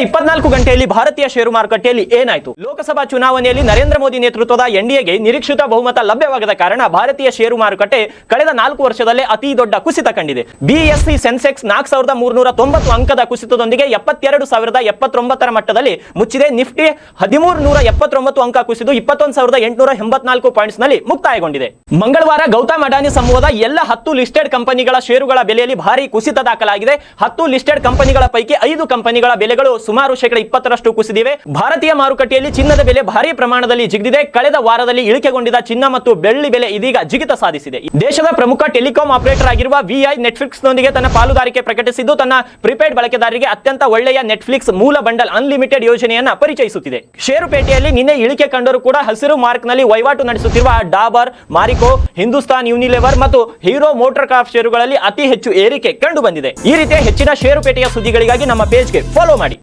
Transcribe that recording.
24 ಗಂಟೆಯಲ್ಲಿ ಭಾರತೀಯ ಷೇರು ಮಾರುಕಟ್ಟೆಯಲ್ಲಿ ಏನಾಯಿತು? ಲೋಕಸಭಾ ಚುನಾವಣೆಯಲ್ಲಿ ನರೇಂದ್ರ ಮೋದಿ ನೇತೃತ್ವದ ಎನ್ಡಿಎಗೆ ನಿರೀಕ್ಷಿತ ಬಹುಮತ ಲಭ್ಯವಾಗದ ಕಾರಣ ಭಾರತೀಯ ಷೇರು ಮಾರುಕಟ್ಟೆ ಕಳೆದ 4 ವರ್ಷದಲ್ಲೇ ಅತಿ ದೊಡ್ಡ ಕುಸಿತ ಕಂಡಿದೆ. ಬಿಎಸ್ಸಿ ಸೆನ್ಸೆಕ್ಸ್ 4390 ಅಂಕದ ಕುಸಿತದೊಂದಿಗೆ 72,079ರ ಮಟ್ಟದಲ್ಲಿ ಮುಚ್ಚಿದೆ. ನಿಫ್ಟಿ 1379 ಅಂಕ ಕುಸಿದು 21,884 ಪಾಯಿಂಟ್ಸ್ ನಲ್ಲಿ ಮುಕ್ತಾಯಗೊಂಡಿದೆ. ಮಂಗಳವಾರ ಗೌತಮ್ ಅಡಾನಿ ಸಮೂಹದ ಎಲ್ಲ 10 ಲಿಸ್ಟೆಡ್ ಕಂಪನಿಗಳ ಷೇರುಗಳ ಬೆಲೆಯಲ್ಲಿ ಭಾರಿ ಕುಸಿತ ದಾಖಲಾಗಿದೆ. 10 ಲಿಸ್ಟೆಡ್ ಕಂಪನಿಗಳ ಪೈಕಿ 5 ಕಂಪನಿಗಳ ಬೆಲೆಗಳು ಸುಮಾರು 20% ಕುಸಿದಿವೆ. ಭಾರತೀಯ ಮಾರುಕಟ್ಟೆಯಲ್ಲಿ ಚಿನ್ನದ ಬೆಲೆ ಭಾರಿ ಪ್ರಮಾಣದಲ್ಲಿ ಜಿಗಿದಿದೆ. ಕಳೆದ ವಾರದಲ್ಲಿ ಇಳಿಕೆಗೊಂಡಿದ್ದ ಚಿನ್ನ ಮತ್ತು ಬೆಳ್ಳಿ ಬೆಲೆ ಇದೀಗ ಜಿಗಿತ ಸಾಧಿಸಿದೆ. ದೇಶದ ಪ್ರಮುಖ ಟೆಲಿಕಾಂ ಆಪರೇಟರ್ ಆಗಿರುವ ವಿಐ ನೆಟ್ಫ್ಲಿಕ್ಸ್ ನೊಂದಿಗೆ ತನ್ನ ಪಾಲುದಾರಿಕೆ ಪ್ರಕಟಿಸಿದ್ದು, ತನ್ನ ಪ್ರಿಪೇಡ್ ಬಳಕೆದಾರರಿಗೆ ಅತ್ಯಂತ ಒಳ್ಳೆಯ ನೆಟ್ಫ್ಲಿಕ್ಸ್ ಮೂಲ ಬಂಡಲ್ ಅನ್ಲಿಮಿಟೆಡ್ ಯೋಜನೆಯನ್ನ ಪರಿಚಯಿಸುತ್ತಿದೆ. ಷೇರುಪೇಟೆಯಲ್ಲಿ ನಿನ್ನೆ ಇಳಿಕೆ ಕಂಡರೂ ಕೂಡ ಹಸಿರು ಮಾರ್ಕ್ ನಲ್ಲಿ ವಹಿವಾಟು ನಡೆಸುತ್ತಿರುವ ಡಾಬರ್, ಮಾರಿಕೋ, ಹಿಂದೂಸ್ತಾನ್ ಯೂನಿಲಿವರ್ ಮತ್ತು ಹೀರೋ ಮೋಟಾರ್ ಕಾರ್ಪ್ ಷೇರುಗಳಲ್ಲಿ ಅತಿ ಹೆಚ್ಚು ಏರಿಕೆ ಕಂಡು ಬಂದಿದೆ. ಈ ರೀತಿಯ ಹೆಚ್ಚಿನ ಷೇರುಪೇಟೆಯ ಸುದ್ದಿಗಳಿಗಾಗಿ ನಮ್ಮ ಪೇಜ್ಗೆ ಫಾಲೋ ಮಾಡಿ.